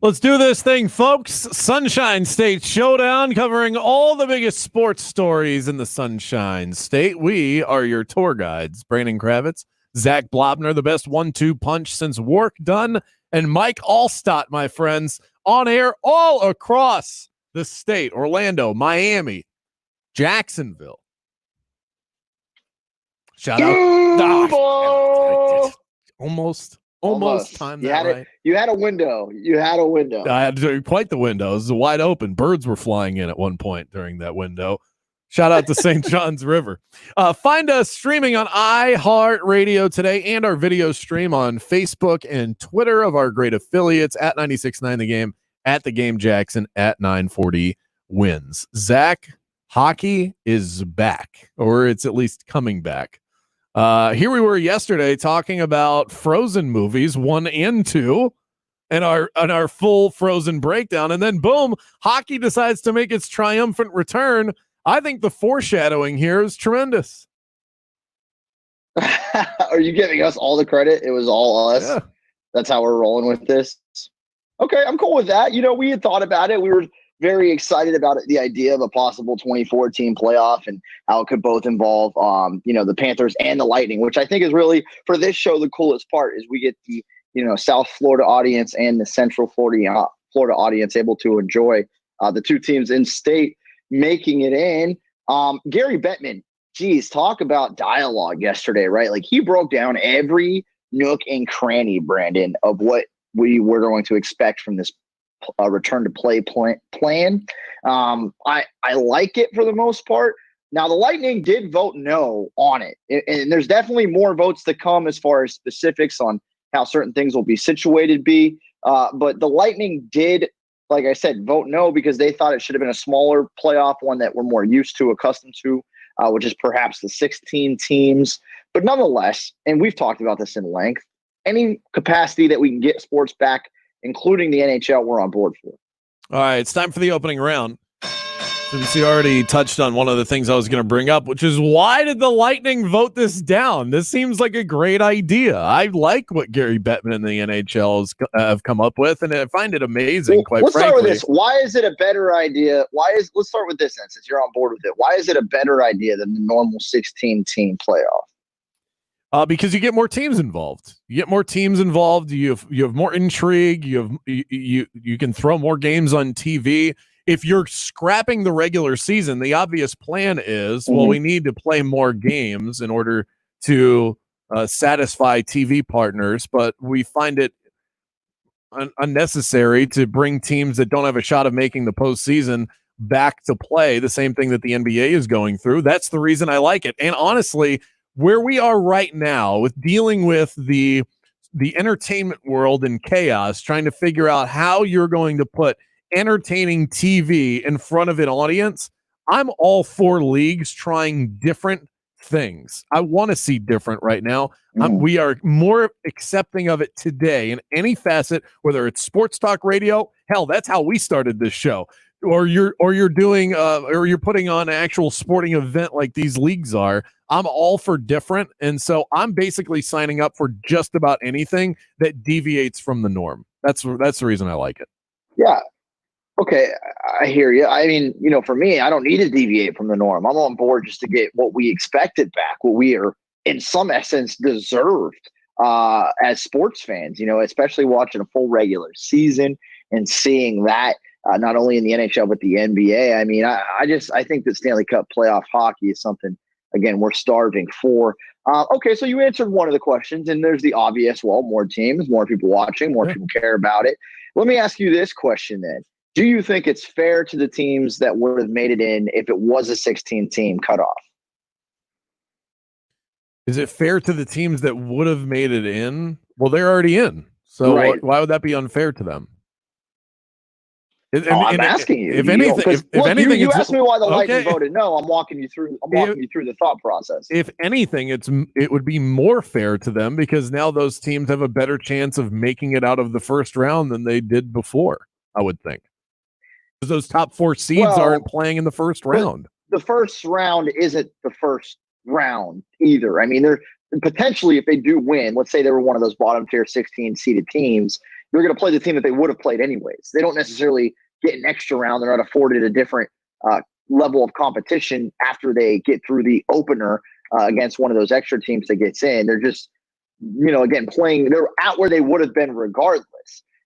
Let's do this thing, folks. Sunshine State Showdown, covering all the biggest sports stories in the Sunshine State. We are your tour guides, Brandon Kravitz, Zac Blobner, the best 1-2 punch since Wark Dunn, and Mike Allstott, my friends, on air all across the state. Orlando, Miami, Jacksonville. Shout out. Almost timed that right. You had a window. I had to quite the window. It was wide open. Birds were flying in at one point during that window. Shout out to St. John's River. Find us streaming on iHeartRadio today and our video stream on Facebook and Twitter of our great affiliates at 96.9 The Game, at The Game Jackson, at 940 Wins. Zach, hockey is back, or it's at least coming back. Here we were yesterday talking about Frozen movies 1 and 2 and our full Frozen breakdown. And then boom, hockey decides to make its triumphant return. I think the foreshadowing here is tremendous. Are you giving us all the credit? It was all us. Yeah. That's how we're rolling with this. Okay, I'm cool with that. We had thought about it. We were very excited about it, the idea of a possible 24-team playoff and how it could both involve, the Panthers and the Lightning, which I think is really, for this show, the coolest part is we get the, South Florida audience and the Central Florida audience able to enjoy the two teams in state making it in. Gary Bettman, geez, talk about dialogue yesterday, right? Like he broke down every nook and cranny, Brandon, of what we were going to expect from this return to play plan. I like it for the most part. Now the Lightning did vote no on it, and there's definitely more votes to come as far as specifics on how certain things will be situated. But the Lightning did, like I said, vote no because they thought it should have been a smaller playoff, one that we're more used to, accustomed to, which is perhaps the 16 teams. But nonetheless, and we've talked about this in length, any capacity that we can get sports back, including the NHL, we're on board for. All right, it's time for the opening round. Since you already touched on one of the things I was going to bring up, which is why did the Lightning vote this down? This seems like a great idea. I like what Gary Bettman and the NHL have come up with, and I find it amazing, quite frankly. Let's start with this. Why is it a better idea? Let's start with this, since you're on board with it. Why is it a better idea than the normal 16-team playoff? Because you get more teams involved. You have more intrigue. You can throw more games on TV. If you're scrapping the regular season, the obvious plan is, well, we need to play more games in order to satisfy TV partners, but we find it unnecessary to bring teams that don't have a shot of making the postseason back to play, the same thing that the NBA is going through. That's the reason I like it. And honestly, where we are right now with dealing with the entertainment world in chaos, trying to figure out how you're going to put entertaining TV in front of an audience, I'm all for leagues trying different things. I want to see different right now. We are more accepting of it today in any facet, whether it's sports talk radio. Hell, that's how we started this show. Or you're putting on an actual sporting event like these leagues are. I'm all for different, and so I'm basically signing up for just about anything that deviates from the norm. That's the reason I like it. Yeah. Okay, I hear you. I mean, for me, I don't need to deviate from the norm. I'm on board just to get what we expected back, what we are, in some essence, deserved as sports fans, especially watching a full regular season and seeing that not only in the NHL, but the NBA. I mean, I think that Stanley Cup playoff hockey is something, again, we're starving for. Okay, so you answered one of the questions, and there's the obvious, well, more teams, more people watching, more people care about it. Let me ask you this question then. Do you think it's fair to the teams that would have made it in if it was a 16-team cutoff? Is it fair to the teams that would have made it in? Well, they're already in. So why would that be unfair to them? I'm asking you. If anything, you asked me why the Lightning voted no. I'm walking you through the thought process. If anything, it would be more fair to them because now those teams have a better chance of making it out of the first round than they did before, I would think. Because those top 4 seeds aren't playing in the first round. The first round isn't the first round either. I mean, they're potentially, if they do win, let's say they were one of those bottom tier 16 seeded teams, they're going to play the team that they would have played anyways. They don't necessarily get an extra round. They're not afforded a different level of competition after they get through the opener against one of those extra teams that gets in. They're just, again, playing. They're at where they would have been regardless.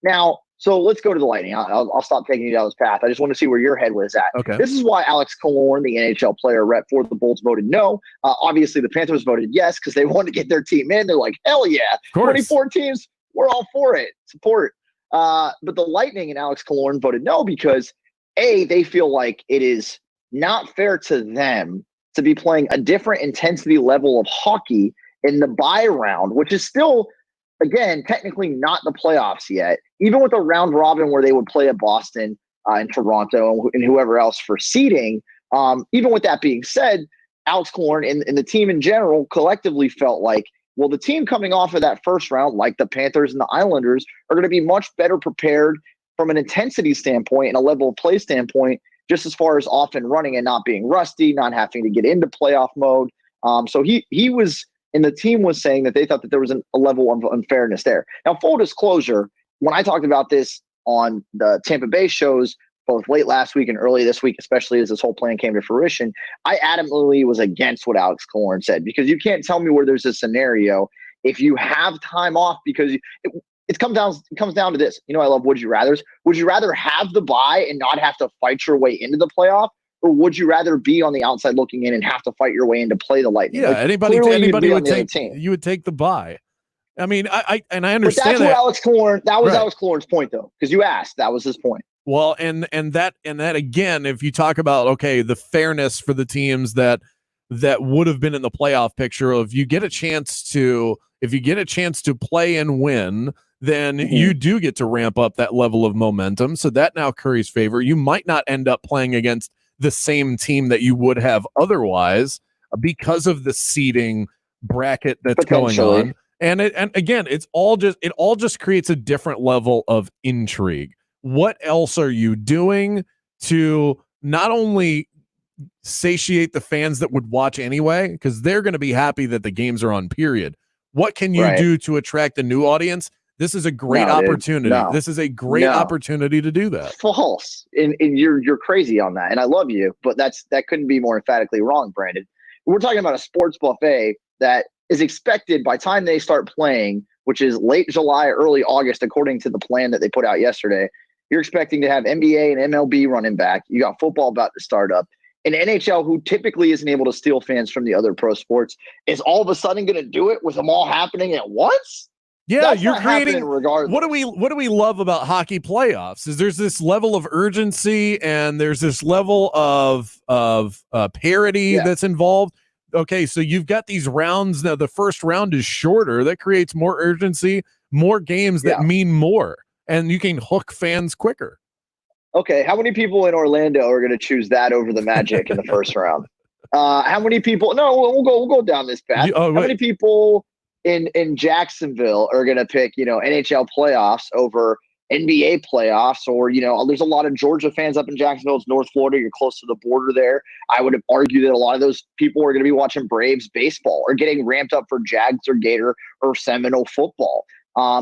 Now, so let's go to the Lightning. I'll stop taking you down this path. I just want to see where your head was at. Okay. This is why Alex Killorn, the NHL player rep for the Bolts, voted no. Obviously, the Panthers voted yes because they wanted to get their team in. They're like, hell yeah, 24 teams, we're all for it. Support. But the Lightning and Alex Killorn voted no because, A, they feel like it is not fair to them to be playing a different intensity level of hockey in the bye round, which is still, again, technically not the playoffs yet. Even with a round robin where they would play at Boston and Toronto and whoever else for seeding, even with that being said, Alex Killorn and the team in general collectively felt like, well, the team coming off of that first round, like the Panthers and the Islanders, are going to be much better prepared from an intensity standpoint and a level of play standpoint, just as far as off and running and not being rusty, not having to get into playoff mode. So he was, and the team was saying that they thought that there was a level of unfairness there. Now, full disclosure, when I talked about this on the Tampa Bay shows, both late last week and early this week, especially as this whole plan came to fruition, I adamantly was against what Alex Killorn said, because you can't tell me where there's a scenario if you have time off, because it comes down to this. I love would you rathers. Would you rather have the bye and not have to fight your way into the playoff, or would you rather be on the outside looking in and have to fight your way in to play the Lightning? Yeah, anybody would take. You would take the bye. I mean, I understand. But that's what Alex Killorn. That was right. Alex Killorn's point, though, because you asked. That was his point. Well, and that again, if you talk about the fairness for the teams that would have been in the playoff picture, if you get a chance to play and win, then you do get to ramp up that level of momentum. So that now curries favor. You might not end up playing against the same team that you would have otherwise because of the seeding bracket that's going on. And again, it all just creates a different level of intrigue. What else are you doing to not only satiate the fans that would watch anyway, because they're going to be happy that the games are on, period. What can you do to attract a new audience? This is a great opportunity. No. This is a great opportunity to do that. False. And you're crazy on that. And I love you, but that couldn't be more emphatically wrong, Brandon. We're talking about a sports buffet that is expected by the time they start playing, which is late July, early August, according to the plan that they put out yesterday. You're expecting to have NBA and MLB running back. You got football about to start up. And NHL, who typically isn't able to steal fans from the other pro sports, is all of a sudden going to do it with them all happening at once? Yeah, that's you're creating. Regardless. What do we love about hockey playoffs? Is there's this level of urgency and there's this level of parity that's involved. Okay, so you've got these rounds now. The first round is shorter. That creates more urgency, more games that mean more, and you can hook fans quicker. Okay, how many people in Orlando are going to choose that over the Magic in the first round? How many people? No, we'll go down this path. How many people in Jacksonville are going to pick NHL playoffs over NBA playoffs? Or there's a lot of Georgia fans up in Jacksonville. It's North Florida. You're close to the border there. I would argue that a lot of those people are going to be watching Braves baseball or getting ramped up for Jags or Gator or Seminole football.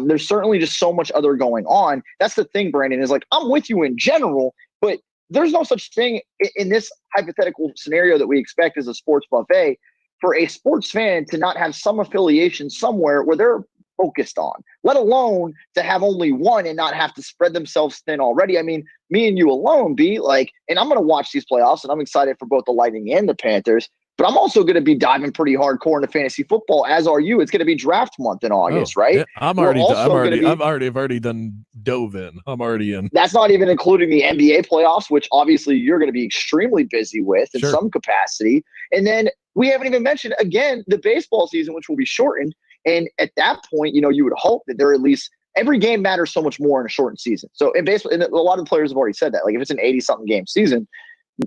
There's certainly just so much other going on. That's the thing, Brandon, is I'm with you in general, but there's no such thing in this hypothetical scenario that we expect as a sports buffet for a sports fan to not have some affiliation somewhere where they're focused on, let alone to have only one and not have to spread themselves thin already. I mean, me and you alone, and I'm going to watch these playoffs, and I'm excited for both the Lightning and the Panthers. But I'm also going to be diving pretty hardcore into fantasy football, as are you. It's going to be draft month in August, right? Yeah, I've already done dove in. I'm already in. That's not even including the NBA playoffs, which obviously you're going to be extremely busy with in some capacity. And then we haven't even mentioned, again, the baseball season, which will be shortened. And at that point, you would hope that there at least every game matters so much more in a shortened season. So in baseball, and a lot of players have already said that. If it's an 80-something game season,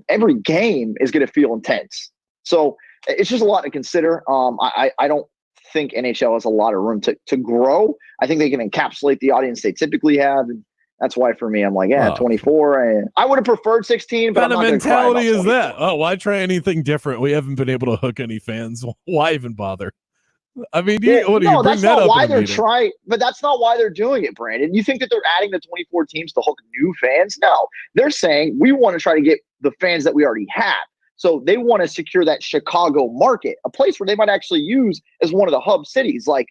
every game is going to feel intense. So it's just a lot to consider. I don't think NHL has a lot of room to grow. I think they can encapsulate the audience they typically have. And that's why for me, I'm 24. I would have preferred 16, but what kind of mentality is that? Oh, why try anything different? We haven't been able to hook any fans. Why even bother? I mean, Well, what do you no, bring that's that not up in why a they're meeting? trying, but that's not why they're doing it, Brandon. You think that they're adding the 24 teams to hook new fans? No, they're saying we want to try to get the fans that we already have. So they want to secure that Chicago market, a place where they might actually use as one of the hub cities. Like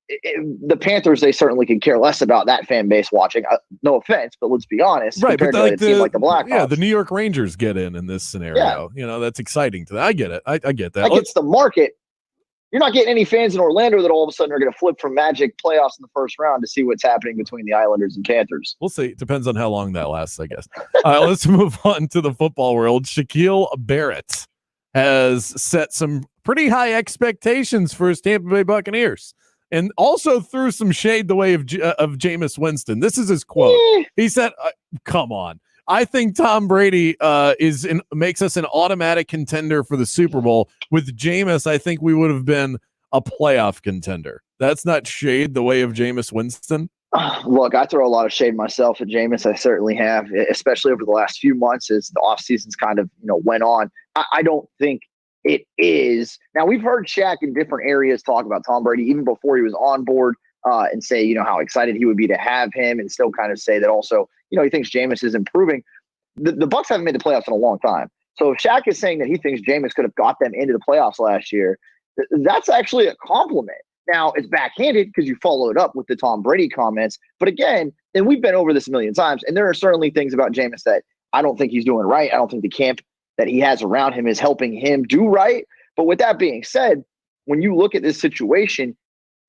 the Panthers, they certainly could care less about that fan base watching. No offense, but let's be honest, Right, but compared to like a team like the the Blackhawks. New York Rangers get in this Yeah, scenario. That's exciting to them. I get it. I get that. that gets the market. You're not getting any fans in Orlando that all of a sudden are going to flip from Magic playoffs in the first round to see what's happening between the Islanders and Panthers. We'll see. It depends on how long that lasts, I guess. Let's move on to the football world. Shaquille Barrett has set some pretty high expectations for his Tampa Bay Buccaneers, and also threw some shade the way of Jameis Winston. This is his quote. He said, "Come on, I think Tom Brady makes us an automatic contender for the Super Bowl. With Jameis, I think we would have been a playoff contender." That's not shade the way of Jameis Winston. Look, I throw a lot of shade myself at Jameis. I certainly have, especially over the last few months as the offseason's kind of went on. I don't think it is. Now, we've heard Shaq in different areas talk about Tom Brady even before he was on board and say, how excited he would be to have him, and still kind of say that also, he thinks Jameis is improving. The Bucs haven't made the playoffs in a long time. So if Shaq is saying that he thinks Jameis could have got them into the playoffs last year, that's actually a compliment. Now, it's backhanded because you follow it up with the Tom Brady comments. But again, and we've been over this a million times, and there are certainly things about Jameis that I don't think he's doing right. I don't think the camp that he has around him is helping him do right. But with that being said, when you look at this situation,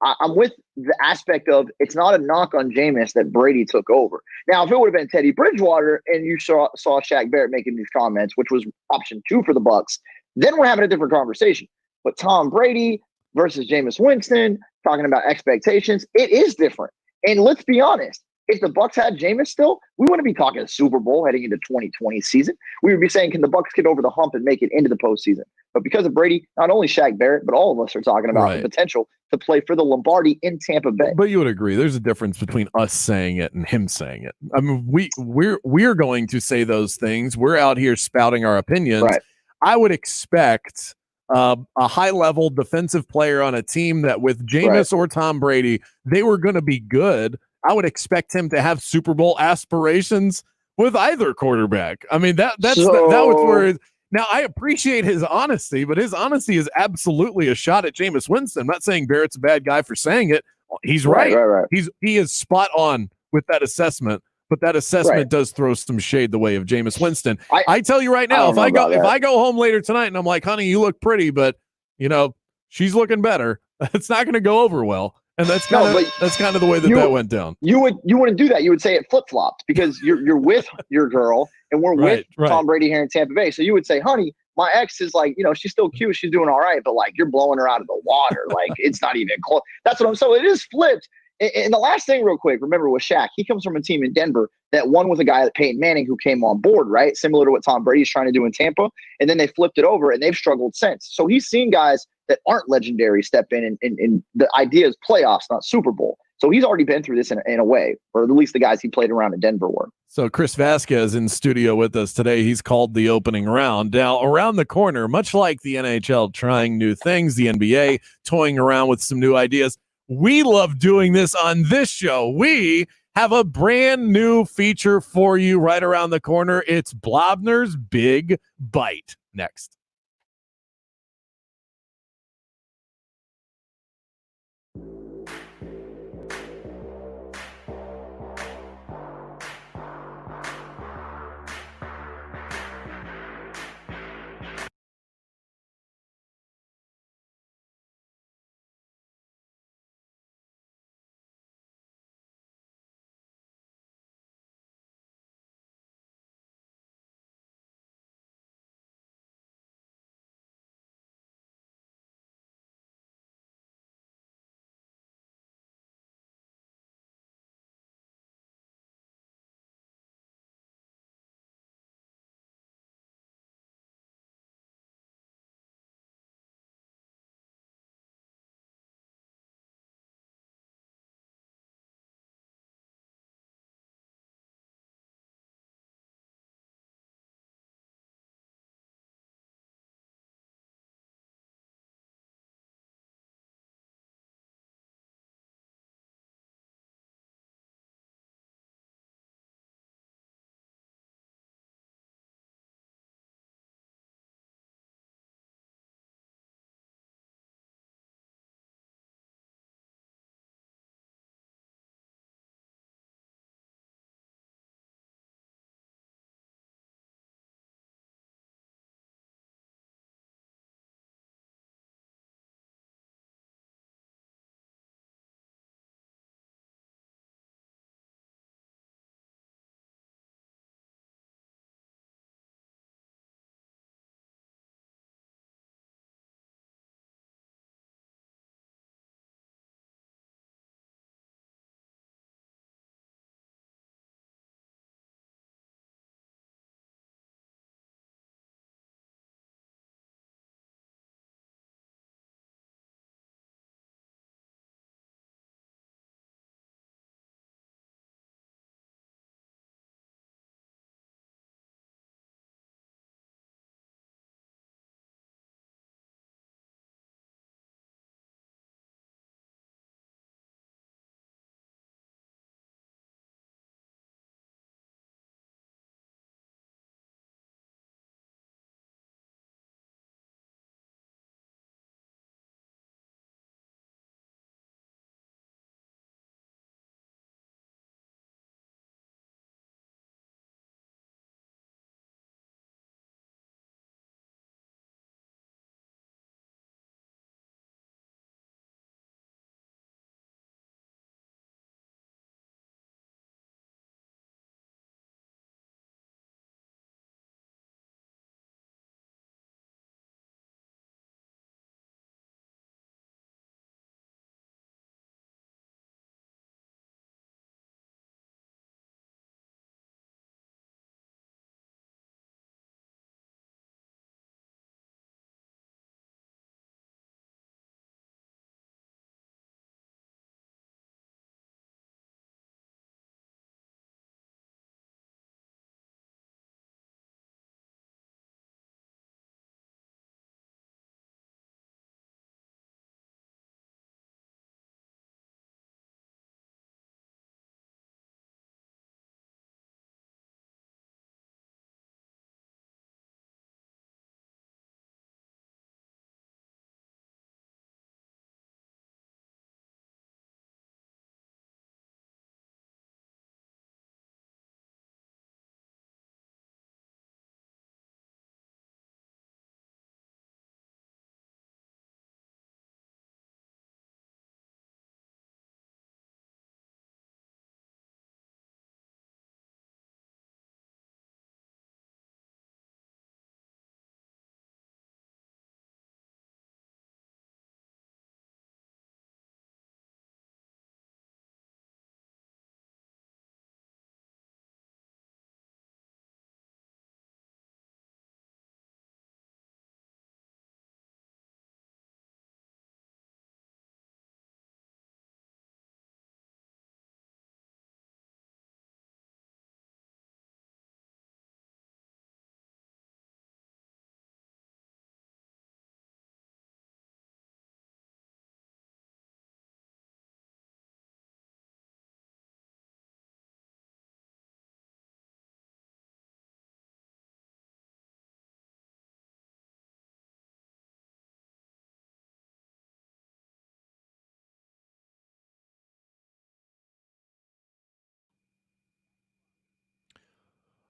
I'm with the aspect of it's not a knock on Jameis that Brady took over. Now, if it would have been Teddy Bridgewater and you saw Shaq Barrett making these comments, which was option 2 for the Bucs, then we're having a different conversation. But Tom Brady versus Jameis Winston, talking about expectations, it is different. And let's be honest, if the Bucs had Jameis still, we wouldn't be talking a Super Bowl heading into 2020 season. We would be saying, can the Bucs get over the hump and make it into the postseason? But because of Brady, not only Shaq Barrett, but all of us are talking about the potential to play for the Lombardi in Tampa Bay. But you would agree, there's a difference between us saying it and him saying it. I mean, we're going to say those things. We're out here spouting our opinions. Right. I would expect a high-level defensive player on a team that with Jameis or Tom Brady, they were going to be good. I would expect him to have Super Bowl aspirations with either quarterback. I mean, that was where. Now, I appreciate his honesty, but his honesty is absolutely a shot at Jameis Winston. I'm not saying Barrett's a bad guy for saying it. He's right. He is spot on with that assessment, but that assessment does throw some shade the way of Jameis Winston. I tell you right now, if I go home later tonight and I'm like, honey, you look pretty, but she's looking better, it's not going to go over well. And that's kind of the way that went down. You wouldn't do that. You would say it flip flopped because you're with your girl and we're with Tom Brady here in Tampa Bay. So you would say, honey, my ex is like, she's still cute, she's doing all right, but like you're blowing her out of the water. Like it's not even close. That's what I'm saying. So it is flipped. And the last thing, real quick, remember with Shaq, he comes from a team in Denver that won with a guy like Peyton Manning who came on board, right? Similar to what Tom Brady's trying to do in Tampa. And then they flipped it over and they've struggled since. So he's seen guys that aren't legendary step in, and the idea is playoffs, not Super Bowl. So he's already been through this in a way, or at least the guys he played around in Denver were. So Chris Vasquez in studio with us today. He's called the opening round. Now, around the corner, much like the NHL trying new things, the NBA toying around with some new ideas, we love doing this on this show. We have a brand new feature for you right around the corner. It's Blobner's Big Bite. Next.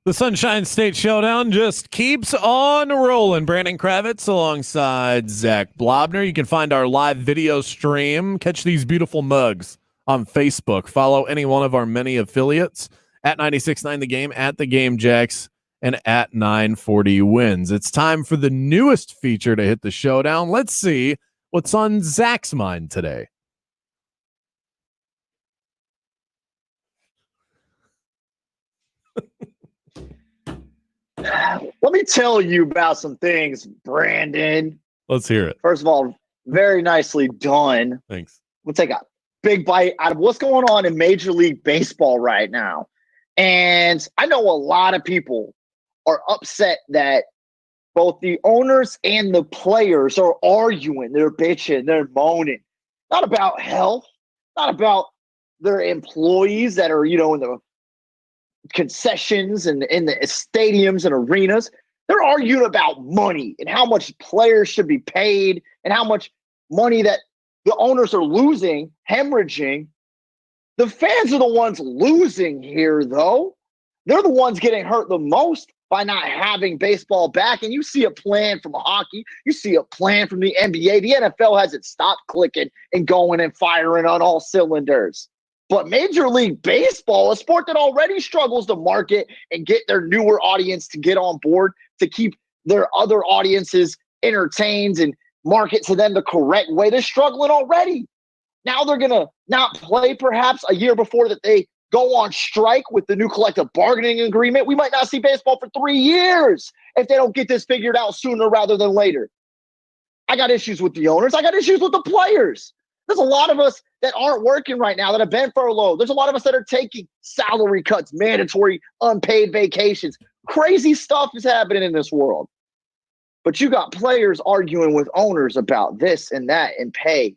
The Sunshine State Showdown just keeps on rolling. Brandon Kravitz alongside Zac Blobner. You can find our live video stream. Catch these beautiful mugs on Facebook. Follow any one of our many affiliates at 96.9 The Game, at The Game Jacks, and at 940 Wins. It's time for the newest feature to hit the showdown. Let's see what's on Zach's mind today. Let me tell you about some things, Brandon. Let's hear it. First of all, very nicely done. Thanks. We'll take a big bite out of what's going on in Major League Baseball right now. And I know a lot of people are upset that both the owners and the players are arguing, they're bitching, they're moaning. Not about health, not about their employees that are, in the concessions and in the stadiums and arenas. They're arguing about money and how much players should be paid and how much money that the owners are losing, hemorrhaging. The fans are the ones losing here, though. They're the ones getting hurt the most by not having baseball back. And you see a plan from hockey. You see a plan from the NBA. The NFL hasn't stopped clicking and going and firing on all cylinders. But Major League Baseball, a sport that already struggles to market and get their newer audience to get on board, to keep their other audiences entertained and market to them the correct way, they're struggling already. Now they're going to not play perhaps a year before that they go on strike with the new collective bargaining agreement. We might not see baseball for 3 years if they don't get this figured out sooner rather than later. I got issues with the owners. I got issues with the players. There's a lot of us that aren't working right now that have been furloughed. There's a lot of us that are taking salary cuts, mandatory unpaid vacations. Crazy stuff is happening in this world. But you got players arguing with owners about this and that and pay.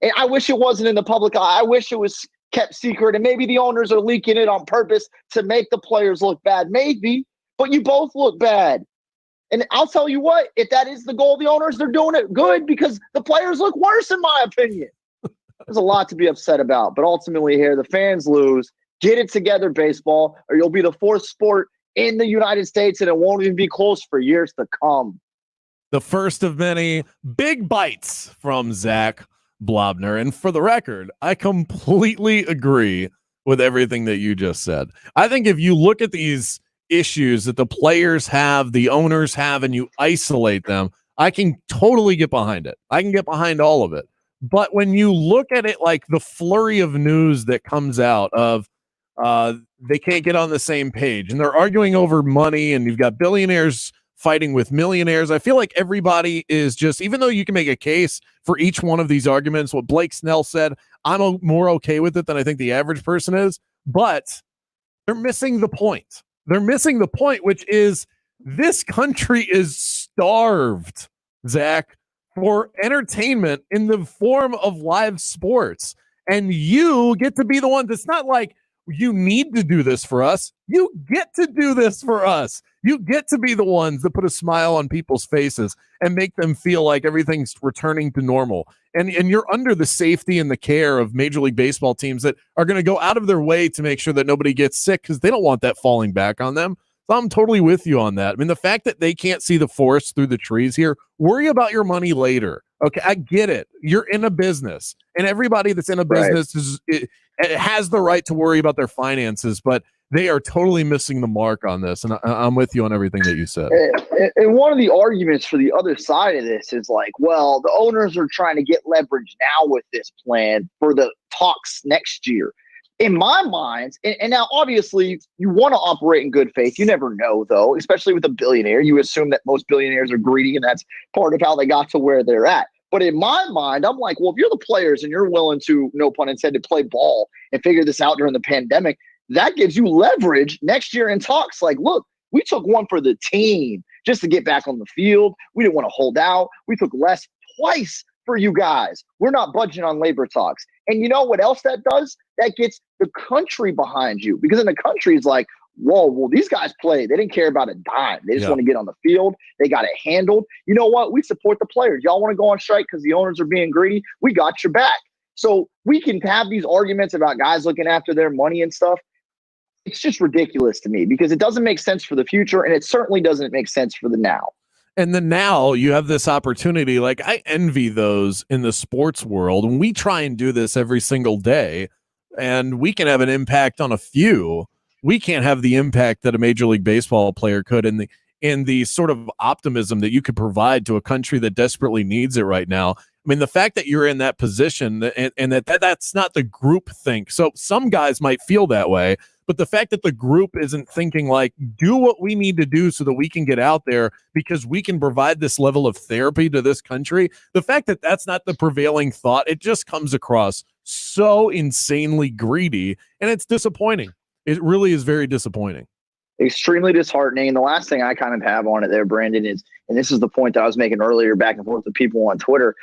And I wish it wasn't in the public eye. I wish it was kept secret. And maybe the owners are leaking it on purpose to make the players look bad. Maybe. But you both look bad. And I'll tell you what, if that is the goal of the owners, they're doing it good because the players look worse, in my opinion. There's a lot to be upset about, but ultimately here, the fans lose. Get it together, baseball, or you'll be the fourth sport in the United States, and it won't even be close for years to come. The first of many big bites from Zac Blobner. And for the record, I completely agree with everything that you just said. I think if you look at these issues that the players have, the owners have, and you isolate them, I can totally get behind it. I can get behind all of it. But when you look at it like the flurry of news that comes out of they can't get on the same page and they're arguing over money and you've got billionaires fighting with millionaires, I feel like everybody is just, even though you can make a case for each one of these arguments, what Blake Snell said, I'm more okay with it than I think the average person is, but they're missing the point. They're missing the point, which is this country is starved, Zach, for entertainment in the form of live sports. And you get to be the one that's not like you need to do this for us. You get to do this for us. You get to be the ones that put a smile on people's faces and make them feel like everything's returning to normal. And you're under the safety and the care of Major League Baseball teams that are going to go out of their way to make sure that nobody gets sick because they don't want that falling back on them. So I'm totally with you on that. I mean, the fact that they can't see the forest through the trees here, worry about your money later. Okay, I get it. You're in a business, and everybody that's in a business it has the right to worry about their finances, but they are totally missing the mark on this. And I'm with you on everything that you said. And one of the arguments for the other side of this is like, well, the owners are trying to get leverage now with this plan for the talks next year. In my mind, and now obviously you want to operate in good faith. You never know, though, especially with a billionaire. You assume that most billionaires are greedy, and that's part of how they got to where they're at. But in my mind, I'm like, well, if you're the players and you're willing to, no pun intended, play ball and figure this out during the pandemic, that gives you leverage next year in talks. Like, look, we took one for the team just to get back on the field. We didn't want to hold out. We took less twice for you guys. We're not budging on labor talks. And you know what else that does? That gets the country behind you, because in the country is like, whoa, well, these guys played. They didn't care about a dime. They just want to get on the field. They got it handled. You know what? We support the players. Y'all want to go on strike because the owners are being greedy? We got your back. So we can have these arguments about guys looking after their money and stuff. it's just ridiculous to me because it doesn't make sense for the future, and it certainly doesn't make sense for the now. And then now you have this opportunity. Like, I envy those in the sports world, and we try and do this every single day, and we can have an impact on a few. We can't have the impact that a Major League Baseball player could, in the sort of optimism that you could provide to a country that desperately needs it right now. I mean, the fact that you're in that position and that's not the group think. So some guys might feel that way, but the fact that the group isn't thinking like, do what we need to do so that we can get out there because we can provide this level of therapy to this country, the fact that that's not the prevailing thought, it just comes across so insanely greedy, and it's disappointing. It really is very disappointing. Extremely disheartening. And the last thing I kind of have on it there, Brandon, is, and this is the point that I was making earlier back and forth with people on Twitter,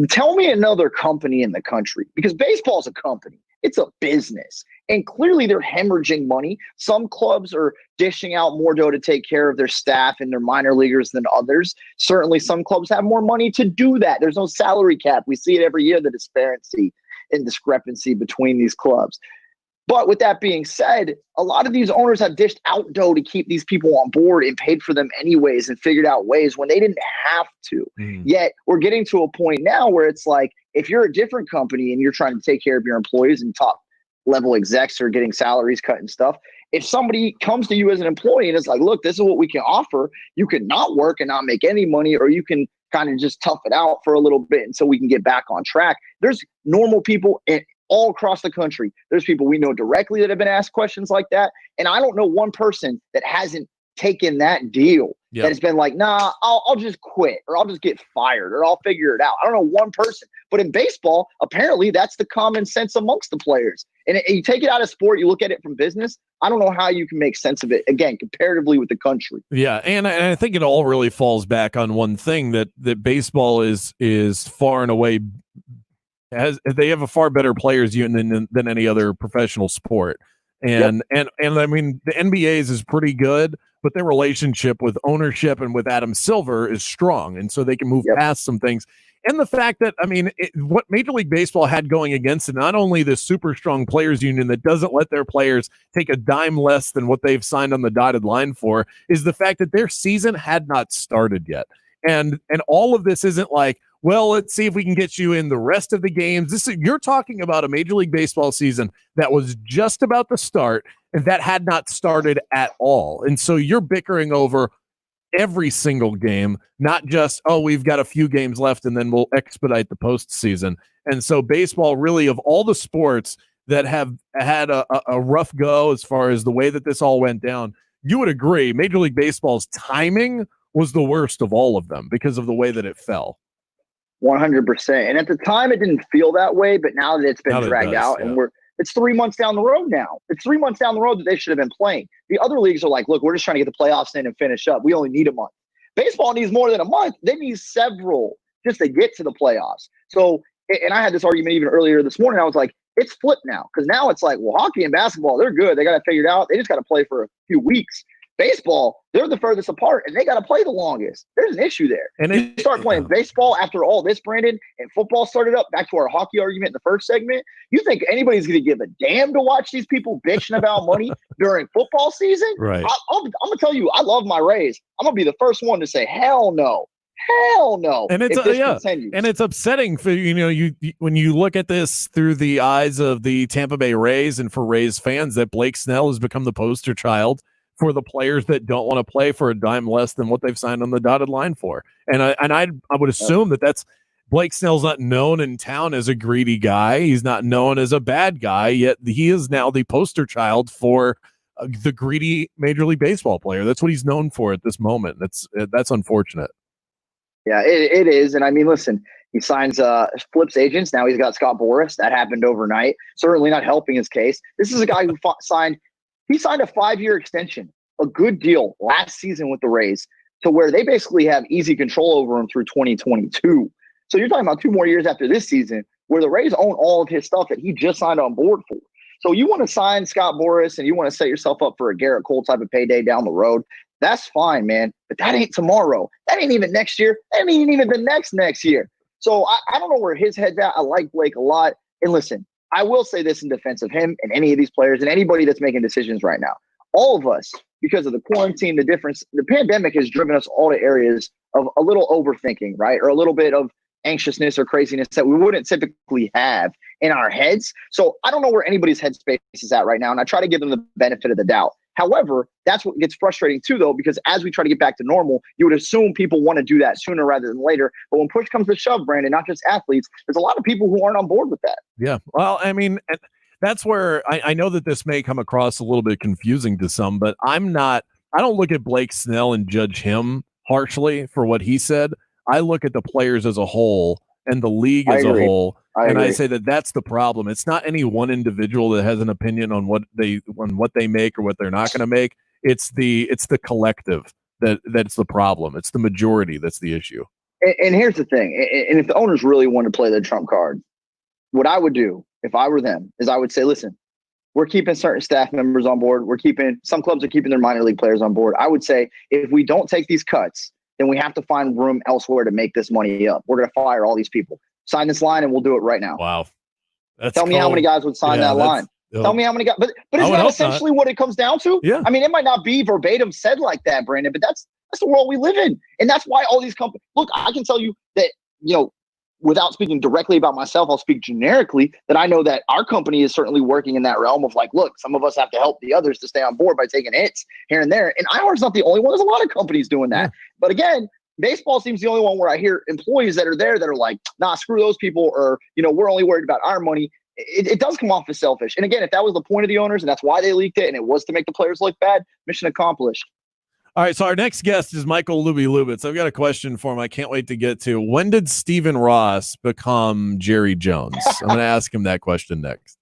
tell me another company in the country, because baseball is a company. It's a business. And clearly they're hemorrhaging money. Some clubs are dishing out more dough to take care of their staff and their minor leaguers than others. Certainly some clubs have more money to do that. There's no salary cap. We see it every year, the discrepancy between these clubs. But with that being said, a lot of these owners have dished out dough to keep these people on board and paid for them anyways and figured out ways when they didn't have to. Yet we're getting to a point now where it's like, if you're a different company and you're trying to take care of your employees and top level execs are getting salaries cut and stuff, if somebody comes to you as an employee and it's like, look, this is what we can offer, you can not work and not make any money, or you can kind of just tough it out for a little bit until we can get back on track. There's normal people all across the country. There's people we know directly that have been asked questions like that. And I don't know one person that hasn't taken that deal that has been like, nah, I'll just quit, or I'll just get fired, or I'll figure it out. I don't know one person. But in baseball, apparently that's the common sense amongst the players. And you take it out of sport, you look at it from business, I don't know how you can make sense of it, again, comparatively with the country. Yeah, and I think it all really falls back on one thing, that baseball is far and away they have a far better players union than any other professional sport. And I mean, the NBA's is pretty good, but their relationship with ownership and with Adam Silver is strong, and so they can move past some things. And the fact that, I mean, what Major League Baseball had going against it, not only the super strong players union that doesn't let their players take a dime less than what they've signed on the dotted line for, is the fact that their season had not started yet. And all of this isn't like, well, let's see if we can get you in the rest of the games. You're talking about a Major League Baseball season that was just about to start, and that had not started at all. And so you're bickering over every single game, not just, oh, we've got a few games left and then we'll expedite the postseason. And so baseball, really, of all the sports that have had a rough go as far as the way that this all went down, you would agree Major League Baseball's timing was the worst of all of them because of the way that it fell. 100%. And at the time, it didn't feel that way, but now that it's been dragged out, and it's 3 months down the road now. It's 3 months down the road that they should have been playing. The other leagues are like, look, we're just trying to get the playoffs in and finish up. We only need a month. Baseball needs more than a month. They need several just to get to the playoffs. So, and I had this argument even earlier this morning. I was like, it's flipped now, because now it's like, well, hockey and basketball, they're good. They got it figured out. They just got to play for a few weeks. Baseball, they're the furthest apart, and they got to play the longest. There's an issue there. And you start playing baseball after all this, Brandon, and football started up, back to our hockey argument in the first segment. You think anybody's going to give a damn to watch these people bitching about money during football season? Right. I'm going to tell you, I love my Rays. I'm going to be the first one to say, hell no. Hell no. And it's and it's upsetting for you when you look at this through the eyes of the Tampa Bay Rays, and for Rays fans, that Blake Snell has become the poster child for the players that don't want to play for a dime less than what they've signed on the dotted line for. And I would assume that's Blake Snell's not known in town as a greedy guy. He's not known as a bad guy, yet he is now the poster child for the greedy Major League Baseball player. That's what he's known for at this moment. That's unfortunate. Yeah, it is. And I mean, listen, he signs flips agents. Now he's got Scott Boras. That happened overnight. Certainly not helping his case. This is a guy who signed a 5-year extension, a good deal last season with the Rays, to where they basically have easy control over him through 2022. So you're talking about 2 more years after this season where the Rays own all of his stuff that he just signed on board for. So you want to sign Scott Boras and you want to set yourself up for a Garrett Cole type of payday down the road. That's fine, man. But that ain't tomorrow. That ain't even next year. That ain't even the next year. So I don't know where his head's at. I like Blake a lot. And listen, I will say this in defense of him and any of these players and anybody that's making decisions right now. All of us, because of the quarantine, the pandemic has driven us all to areas of a little overthinking, right? Or a little bit of anxiousness or craziness that we wouldn't typically have in our heads. So I don't know where anybody's headspace is at right now. And I try to give them the benefit of the doubt. However, that's what gets frustrating too, though, because as we try to get back to normal, you would assume people want to do that sooner rather than later. But when push comes to shove, Brandon, not just athletes, there's a lot of people who aren't on board with that. Yeah. Well, I mean, that's where I know that this may come across a little bit confusing to some, but I don't look at Blake Snell and judge him harshly for what he said. I look at the players as a whole and the league as a whole. And I say that that's the problem. It's not any one individual that has an opinion on what they make or what they're not going to make. It's the collective that's the problem. It's the majority that's the issue. And here's the thing. And if the owners really want to play the trump card, what I would do if I were them is I would say, listen, we're keeping certain staff members on board. Some clubs are keeping their minor league players on board. I would say if we don't take these cuts, then we have to find room elsewhere to make this money up. We're going to fire all these people. Sign this line and we'll do it right now. Wow. Tell me how many guys would sign that line. Tell me how many guys. But isn't that essentially what it comes down to? Yeah. I mean, it might not be verbatim said like that, Brandon, but that's the world we live in. And that's why all these companies – look, I can tell you that, without speaking directly about myself, I'll speak generically that I know that our company is certainly working in that realm of like, look, some of us have to help the others to stay on board by taking hits here and there. And ours not the only one. There's a lot of companies doing that. Yeah. But again, baseball seems the only one where I hear employees that are there that are like, nah, screw those people, or, we're only worried about our money. It does come off as selfish. And again, if that was the point of the owners and that's why they leaked it and it was to make the players look bad, mission accomplished. All right, so our next guest is Michael Lubitz. I've got a question for him I can't wait to get to. When did Stephen Ross become Jerry Jones? I'm going to ask him that question next.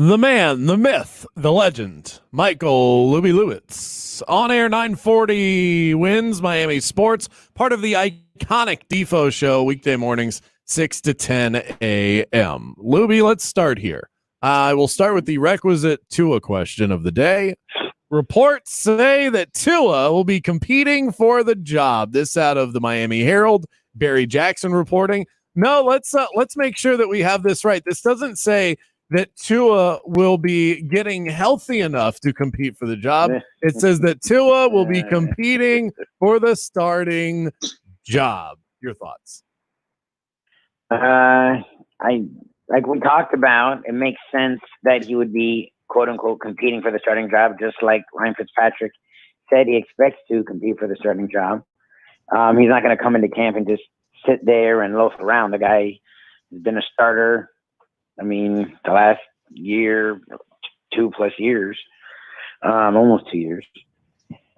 The man, the myth, the legend, Michael Luby Lewitz. On air 940 wins Miami Sports, part of the iconic Defo show, weekday mornings, 6 to 10 a.m. Luby, let's start here. I will start with the requisite Tua question of the day. Reports say that Tua will be competing for the job. This out of the Miami Herald, Barry Jackson reporting. No, let's make sure that we have this right. This doesn't say that Tua will be getting healthy enough to compete for the job. It says that Tua will be competing for the starting job. Your thoughts? Like we talked about, it makes sense that he would be, quote unquote, competing for the starting job, just like Ryan Fitzpatrick said he expects to compete for the starting job. He's not going to come into camp and just sit there and loaf around. The guy has been a starter, the last year, 2+ years, almost 2 years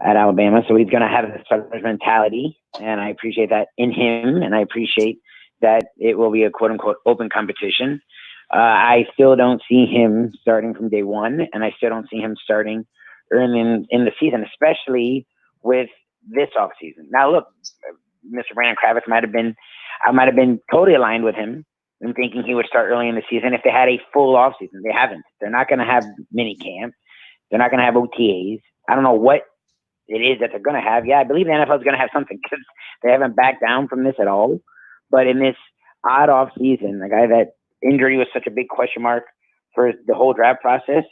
at Alabama. So he's going to have the starter's mentality, and I appreciate that in him, and I appreciate that it will be a quote-unquote open competition. I still don't see him starting from day one, and I still don't see him starting early in the season, especially with this offseason. Now, look, Mr. Brandon Kravitz I might have been totally aligned with him in thinking he would start early in the season if they had a full offseason. They haven't. They're not going to have mini camp. They're not going to have OTAs. I don't know what it is that they're going to have. Yeah, I believe the NFL is going to have something because they haven't backed down from this at all. But in this odd offseason, the guy that injury was such a big question mark for the whole draft process,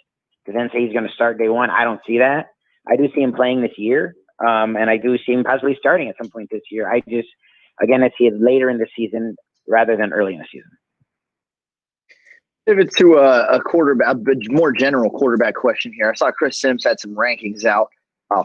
to then say he's going to start day one, I don't see that. I do see him playing this year, and I do see him possibly starting at some point this year. I see it later in the season rather than early in the season. If it's to a quarterback, a more general quarterback question here, I saw Chris Sims had some rankings out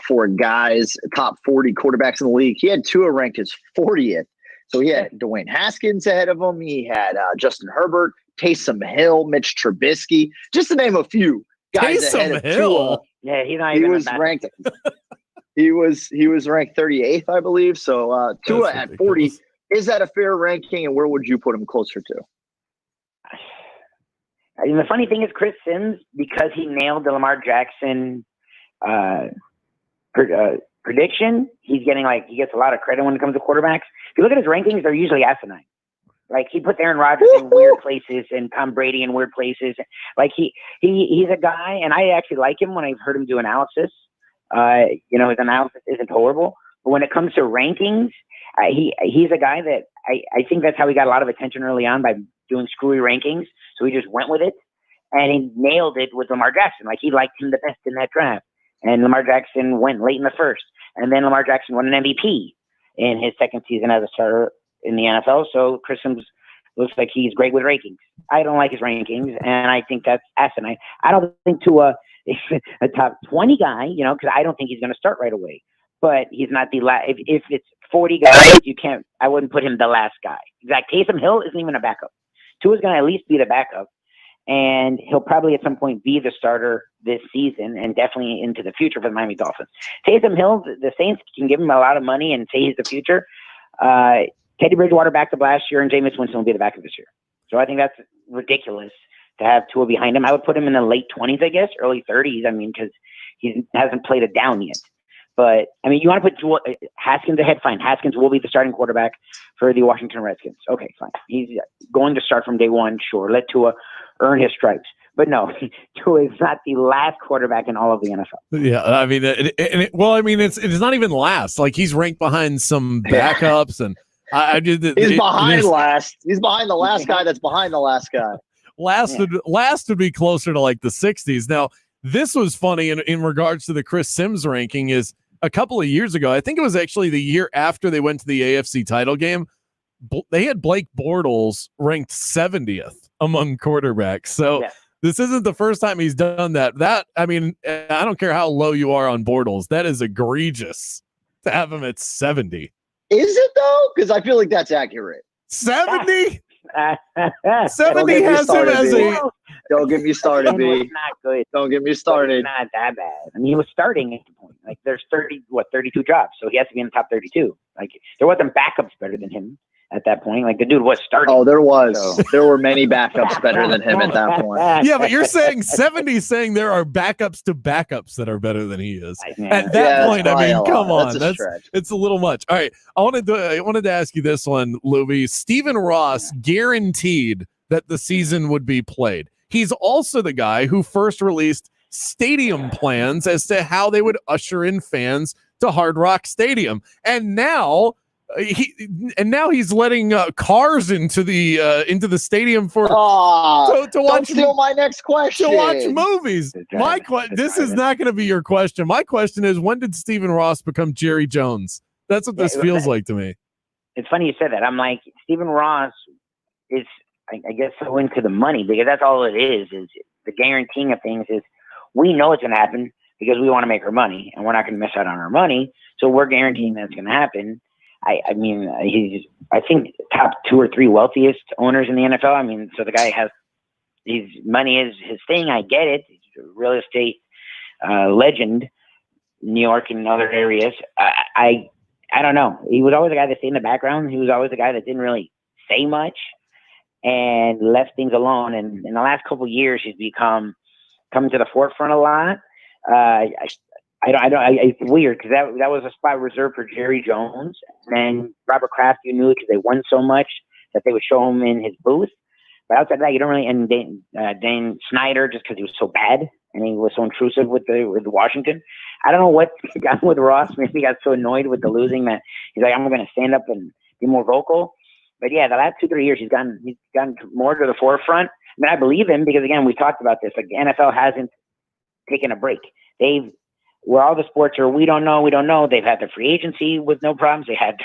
for guys, top 40 quarterbacks in the league. He had Tua ranked as 40th. So he had Dwayne Haskins ahead of him. He had Justin Herbert, Taysom Hill, Mitch Trubisky, just to name a few guys ahead of Tua. Yeah, he was ranked. He was ranked 38th, I believe. So Tua at 40. Is that a fair ranking, and where would you put him closer to? The funny thing is, Chris Sims, because he nailed the Lamar Jackson prediction, he gets a lot of credit when it comes to quarterbacks. If you look at his rankings, they're usually asinine. Like, he puts Aaron Rodgers in weird places and Tom Brady in weird places. Like, he's a guy, and I actually like him when I've heard him do analysis. His analysis isn't horrible. But when it comes to rankings, he's a guy that I think that's how he got a lot of attention early on, by doing screwy rankings. So he just went with it, and he nailed it with Lamar Jackson. Like, he liked him the best in that draft. And Lamar Jackson went late in the first. And then Lamar Jackson won an MVP in his second season as a starter in the NFL. So Chris Sims looks like he's great with rankings. I don't like his rankings, and I think that's asinine. I don't think Tua is a top 20 guy, because I don't think he's going to start right away. But he's not the last. If it's 40 guys, I wouldn't put him the last guy. Exactly. Taysom Hill isn't even a backup. Tua's going to at least be the backup. And he'll probably at some point be the starter this season and definitely into the future for the Miami Dolphins. Taysom Hill, the Saints can give him a lot of money and say he's the future. Teddy Bridgewater backed up last year, and Jameis Winston will be the backup this year. So I think that's ridiculous to have Tua behind him. I would put him in the late 20s, I guess, early 30s. Because he hasn't played it down yet. But, you want to put Haskins ahead? Fine. Haskins will be the starting quarterback for the Washington Redskins. Okay, fine. He's going to start from day one. Sure. Let Tua earn his stripes. But no, Tua is not the last quarterback in all of the NFL. Yeah, it's not even last. Like, he's ranked behind some backups, and he's behind last. He's behind the last guy that's behind the last guy. Last would be closer to like the 60s. Now, this was funny in regards to the Chris Sims ranking. Is a couple of years ago, I think it was actually the year after they went to the AFC title game, they had Blake Bortles ranked 70th among quarterbacks. So This isn't the first time he's done that. I don't care how low you are on Bortles. That is egregious to have him at 70. Is it though? Because I feel like that's accurate. 70? 70 has him as a... Don't get me started, B. Not good. Don't get me started. It's not that bad. He was starting at the point. Like, there's 32 jobs, so he has to be in the top 32. Like, there wasn't backups better than him. at that point. Like the dude was starting. Oh, there was. So. There were many backups better than him at that point. Yeah, but you're saying 70's saying there are backups to backups that are better than he is. Yeah. At that point, I mean, come on. It's a little much. All right. I wanted to ask you this one, Luby. Stephen Ross guaranteed that the season would be played. He's also the guy who first released stadium plans as to how they would usher in fans to Hard Rock Stadium. And now he's letting cars into the stadium for to watch. Don't steal my next question. To watch movies. This is not going to be your question. My question is, when did Stephen Ross become Jerry Jones? That's what this feels like to me. It's funny you said that. I'm like, Stephen Ross is, I guess, so into the money, because that's all it is the guaranteeing of things. Is we know it's going to happen because we want to make our money, and we're not going to miss out on our money. So we're guaranteeing that it's going to happen. I mean, he's, I think, top 2 or 3 wealthiest owners in the NFL. I mean, so the guy has, his money is his thing. I get it. He's a real estate legend, New York and other areas. I don't know. He was always the guy that stayed in the background. He was always the guy that didn't really say much and left things alone. And in the last couple of years, he's coming to the forefront a lot. It's weird because that was a spot reserved for Jerry Jones, and Robert Kraft. You knew it because they won so much that they would show him in his booth. But outside of that, you don't really. And Dane Snyder, just because he was so bad and he was so intrusive with Washington. I don't know what got with Ross. Maybe he got so annoyed with the losing that he's like, I'm going to stand up and be more vocal. But yeah, the last 2-3 years, he's gotten more to the forefront. I mean, I believe him because, again, we talked about this. Like, the NFL hasn't taken a break. Where all the sports are, we don't know. They've had their free agency with no problems. They had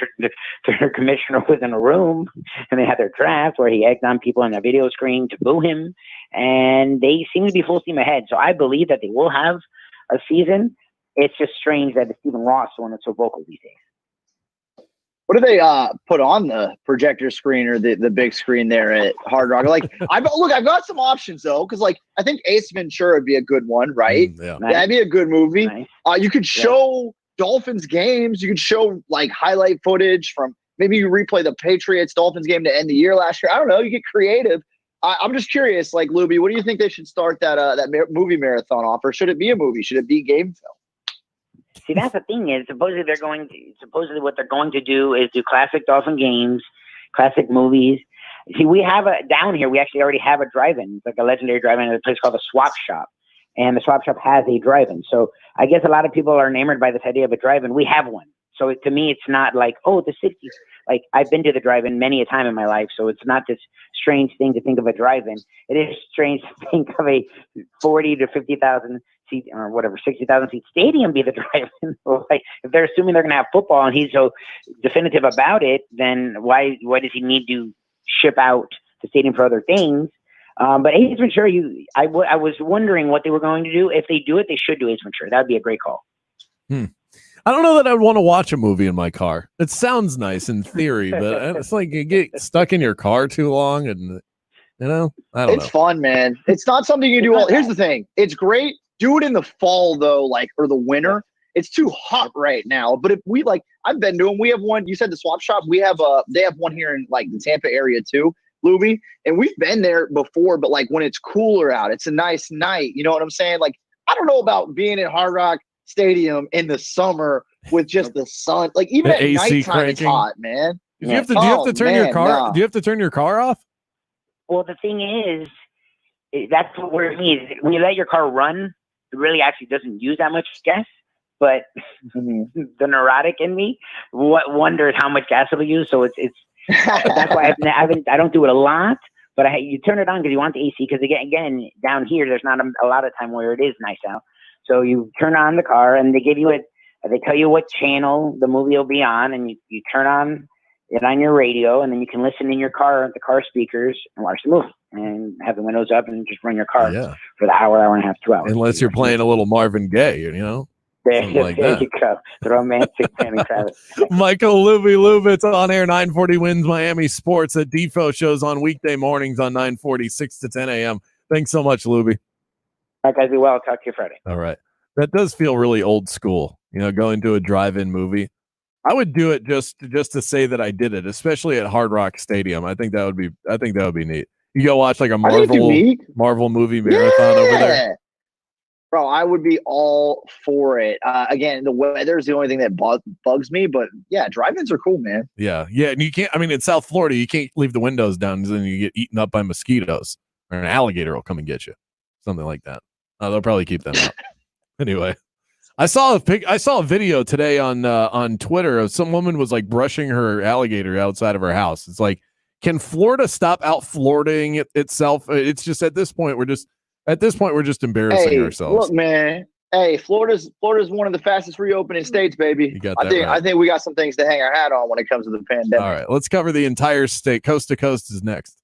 their commissioner within a room, and they had their draft where he egged on people on the video screen to boo him, and they seem to be full steam ahead. So I believe that they will have a season. It's just strange that Stephen Ross is the one that's so vocal these days. What do they put on the projector screen or the big screen there at Hard Rock? Like, I've got some options though, because like I think Ace Ventura would be a good one, right? Yeah, nice. That'd be a good movie. Nice. You could show Dolphins games. You could show like highlight footage from maybe you replay the Patriots Dolphins game to end the year last year. I don't know. You get creative. I'm just curious, like Luby, what do you think they should start that movie marathon off, or should it be a movie? Should it be game film? See, that's the thing is supposedly what they're going to do is do classic Dolphin games, classic movies. See, we have down here, we actually already have a drive-in. It's like a legendary drive-in at a place called the Swap Shop. And the Swap Shop has a drive-in. So I guess a lot of people are enamored by this idea of a drive-in. We have one. So to me, it's not like, oh, the 60s. Like, I've been to the drive-in many a time in my life. So it's not this strange thing to think of a drive-in. It is strange to think of a 40 to 50,000 seat or whatever, 60,000 seat stadium be the drive-in. Like, if they're assuming they're going to have football and he's so definitive about it, then why does he need to ship out the stadium for other things? But Ace Ventura, I was wondering what they were going to do. If they do it, they should do Ace Ventura. That would be a great call. I don't know that I'd want to watch a movie in my car. It sounds nice in theory, but it's like you get stuck in your car too long, and I don't know. It's fun, man. It's not something you do all. Here's the thing. It's great. Do it in the fall though, or the winter. It's too hot right now. But if we I've been to them. We have one. You said the Swap Shop. We have they have one here in the Tampa area too, Luby. And we've been there before. But when it's cooler out, it's a nice night. You know what I'm saying? I don't know about being in Hard Rock Stadium in the summer with just the sun. Even at nighttime, it's hot, man. Do you have to turn your car? No. Do you have to turn your car off? Well, the thing is that's what worries me is when you let your car run, it really actually doesn't use that much gas. But the neurotic in me wonders how much gas it'll use. So it's that's why I don't do it a lot. But you turn it on because you want the AC. Because again, down here there's not a lot of time where it is nice out. So you turn on the car and they give you they tell you what channel the movie will be on, and you turn on it on your radio, and then you can listen in your car at the car speakers and watch the movie and have the windows up and just run your car for the hour and a half, 2 hours. Unless you're playing a little Marvin Gaye, There you go. The romantic Tammy Kravitz. Michael Lubitz on air, 940 Wins Miami Sports at Defo shows on weekday mornings on 940, 6 to 10 a.m. Thanks so much, Luby. All right, guys, be well. I'll talk to you Friday. All right. That does feel really old school, going to a drive-in movie. I would do it just to say that I did it, especially at Hard Rock Stadium. I think that would be neat. You go watch like a I think it's unique. Marvel movie marathon over there. Bro, I would be all for it. Again, the weather is the only thing that bugs me, but yeah, drive-ins are cool, man. Yeah, and you can't. I mean, in South Florida, you can't leave the windows down, because then you get eaten up by mosquitoes, or an alligator will come and get you, something like that. They'll probably keep them out. Anyway, I saw a video today on Twitter of some woman was like brushing her alligator outside of her house. It's like, can Florida stop out Floridaing itself? It's just at this point we're just embarrassing ourselves. Look, man. Hey, Florida's one of the fastest reopening states, baby. You got that right. I think we got some things to hang our hat on when it comes to the pandemic. All right, let's cover the entire state. Coast to coast is next.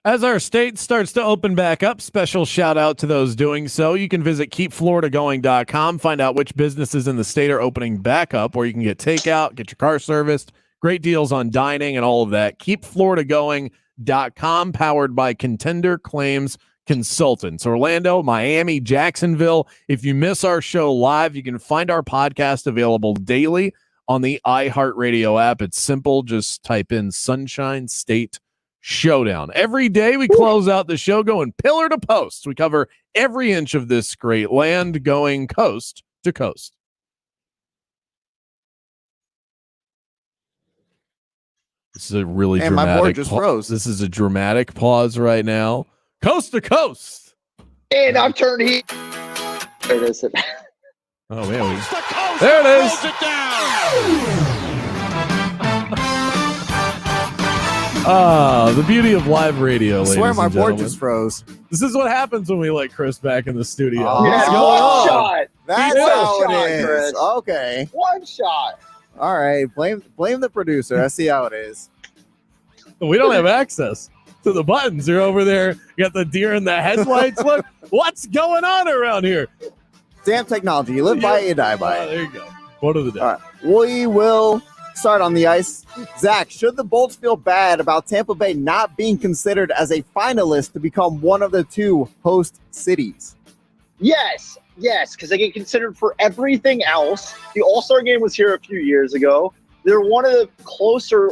As our state starts to open back up, special shout out to those doing so. You can visit keepfloridagoing.com, find out which businesses in the state are opening back up, where you can get takeout, get your car serviced, great deals on dining and all of that. Keepfloridagoing.com, powered by Contender Claims Consultants. Orlando, Miami, Jacksonville. If you miss our show live, you can find our podcast available daily on the iHeartRadio app. It's simple. Just type in Sunshine State Showdown. Every day we close out the show going pillar to post. We cover every inch of this great land, going coast to coast. This is a really dramatic. My board just froze. This is a dramatic pause right now. Coast to coast. And I've turned heat. There it is. Oh man, there it is. The beauty of live radio. I swear my board just froze. This is what happens when we let Chris back in the studio. Yeah, one shot. That's how it is. Chris. Okay. One shot. All right. Blame the producer. I see how it is. We don't have access to the buttons. You're over there. You got the deer in the headlights. Look, what's going on around here? Damn technology. You live by it, you die by it. There you go. Quote of the day. All right. We will start on the ice. Zach, should the Bolts feel bad about Tampa Bay not being considered as a finalist to become one of the two host cities? Yes, because they get considered for everything else. The All-Star game was here a few years ago. They're one of the closer,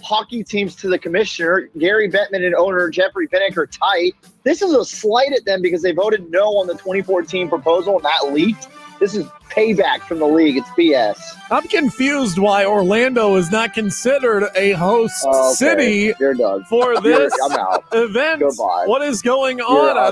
hockey teams to the commissioner. Gary Bettman and owner Jeffrey Pinnock are tight. This is a slight at them because they voted no on the 2014 proposal and that leaked. This is payback from the league. It's BS. I'm confused why Orlando is not considered a host city You're done. for this I'm out. event. Goodbye. What is going on? I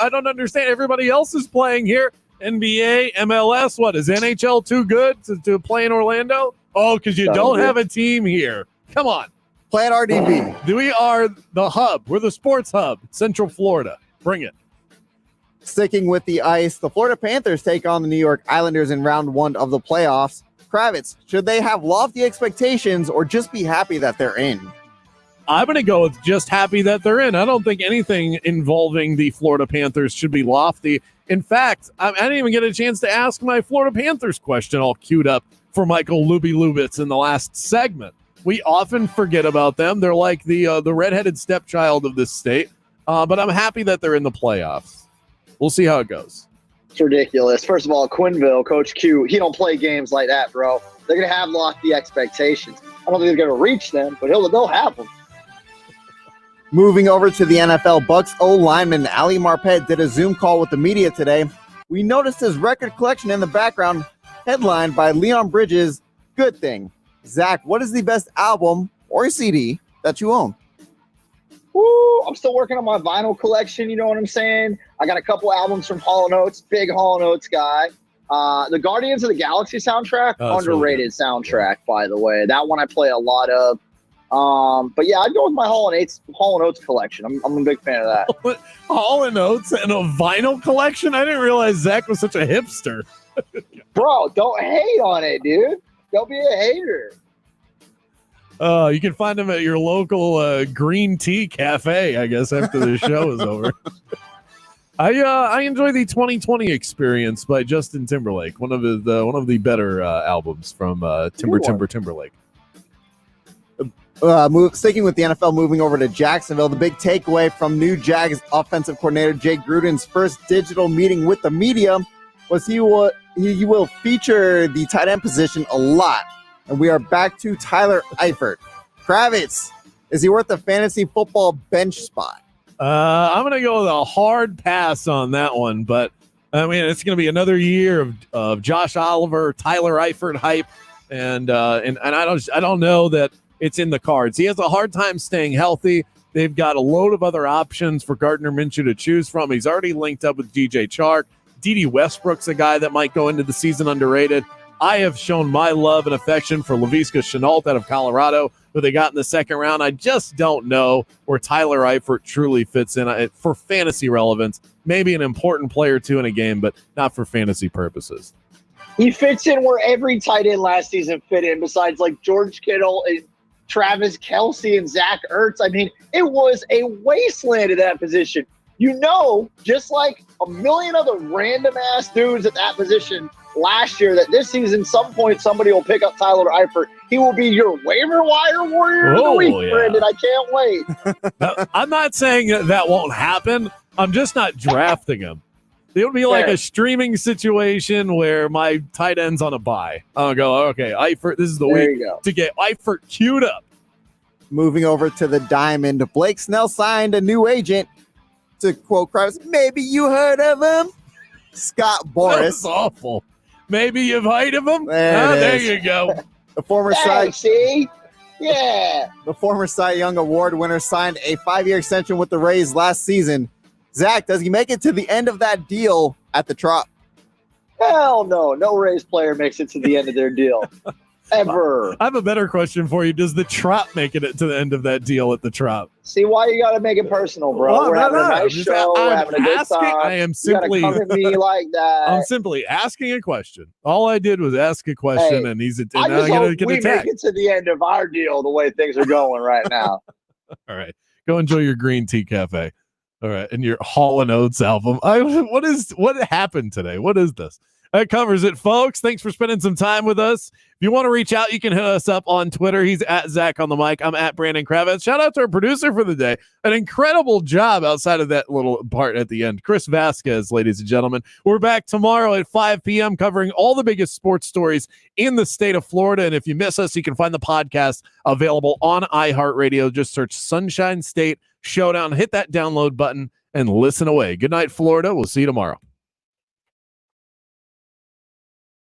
don't understand. Everybody else is playing here. NBA, MLS. What is NHL too good to play in Orlando? Oh, because you don't have a team here. Come on. Play at RDB. We are the hub. We're the sports hub. Central Florida. Bring it. Sticking with the ice, the Florida Panthers take on the New York Islanders in round 1 of the playoffs. Kravitz, should they have lofty expectations or just be happy that they're in? I'm going to go with just happy that they're in. I don't think anything involving the Florida Panthers should be lofty. In fact, I didn't even get a chance to ask my Florida Panthers question all queued up for Michael Lubitz in the last segment. We often forget about them. They're like the redheaded stepchild of this state, but I'm happy that they're in the playoffs. We'll see how it goes. It's ridiculous. First of all, Quinville, Coach Q, he don't play games like that, bro. They're going to have lofty expectations. I don't think they're going to reach them, but they'll have them. Moving over to the NFL, Bucs O-lineman Ali Marpet did a Zoom call with the media today. We noticed his record collection in the background, headlined by Leon Bridges' Good Thing. Zach, what is the best album or CD that you own? Woo, I'm still working on my vinyl collection, you know what I'm saying? I got a couple albums from Hall & Oates, big Hall & Oates guy. The Guardians of the Galaxy soundtrack, underrated really soundtrack, by the way. That one I play a lot of. But yeah, I'd go with my Hall & Oates collection. I'm a big fan of that. Hall & Oates and a vinyl collection? I didn't realize Zach was such a hipster. Bro, don't hate on it, dude. Don't be a hater. You can find them at your local green tea cafe, I guess, after the show is over. I enjoy the 2020 Experience by Justin Timberlake, one of the better albums from Timberlake. Sticking with the NFL, moving over to Jacksonville, the big takeaway from new Jags offensive coordinator Jake Gruden's first digital meeting with the media was he will feature the tight end position a lot. And we are back to Tyler Eifert. Kravitz, is he worth a fantasy football bench spot? I'm going to go with a hard pass on that one, but I mean, it's going to be another year of Josh Oliver, Tyler Eifert hype, and I don't know that it's in the cards. He has a hard time staying healthy. They've got a load of other options for Gardner Minshew to choose from. He's already linked up with DJ Chark. Dede Westbrook's a guy that might go into the season underrated. I have shown my love and affection for Laviska Shenault out of Colorado, who they got in the second round. I just don't know where Tyler Eifert truly fits in for fantasy relevance. Maybe an important player or two in a game, but not for fantasy purposes. He fits in where every tight end last season fit in, besides like George Kittle and Travis Kelce and Zach Ertz. I mean, it was a wasteland at that position. You know, just like a million other random-ass dudes at that position last year, that this season, some point, somebody will pick up Tyler Eifert. He will be your waiver wire warrior of the week, Brandon. I can't wait. Now, I'm not saying that won't happen. I'm just not drafting him. It would be like a streaming situation where my tight end's on a bye. I'll go, okay, Eifert, this is the week to get Eifert queued up. Moving over to the Diamond, Blake Snell signed a new agent. To quote Kravitz, maybe you heard of him? Scott Boris. That's awful. Maybe you've heard of him? There you go. The former The former Cy Young Award winner signed a 5-year extension with the Rays last season. Zach, does he make it to the end of that deal at the Trop? Hell no. No Rays player makes it to the end of their deal. Ever. I have a better question for you. Does the Trop make it to the end of that deal at the Trop? See, why you got to make it personal, bro? Well, we're having a nice show. We're having a good time. I am simply come at me like that. I'm simply asking a question. All I did was ask a question, and he's I just hope we attacked. make it to the end of our deal the way things are going right now. All right. Go enjoy your green tea cafe. All right. And your Hall & Oates album. What happened today? What is this? That covers it, folks. Thanks for spending some time with us. If you want to reach out, you can hit us up on Twitter. He's at Zach on the mic. I'm at Brandon Kravitz. Shout out to our producer for the day. An incredible job outside of that little part at the end. Chris Vasquez, ladies and gentlemen. We're back tomorrow at 5 p.m. covering all the biggest sports stories in the state of Florida. And if you miss us, you can find the podcast available on iHeartRadio. Just search Sunshine State Showdown. Hit that download button and listen away. Good night, Florida. We'll see you tomorrow.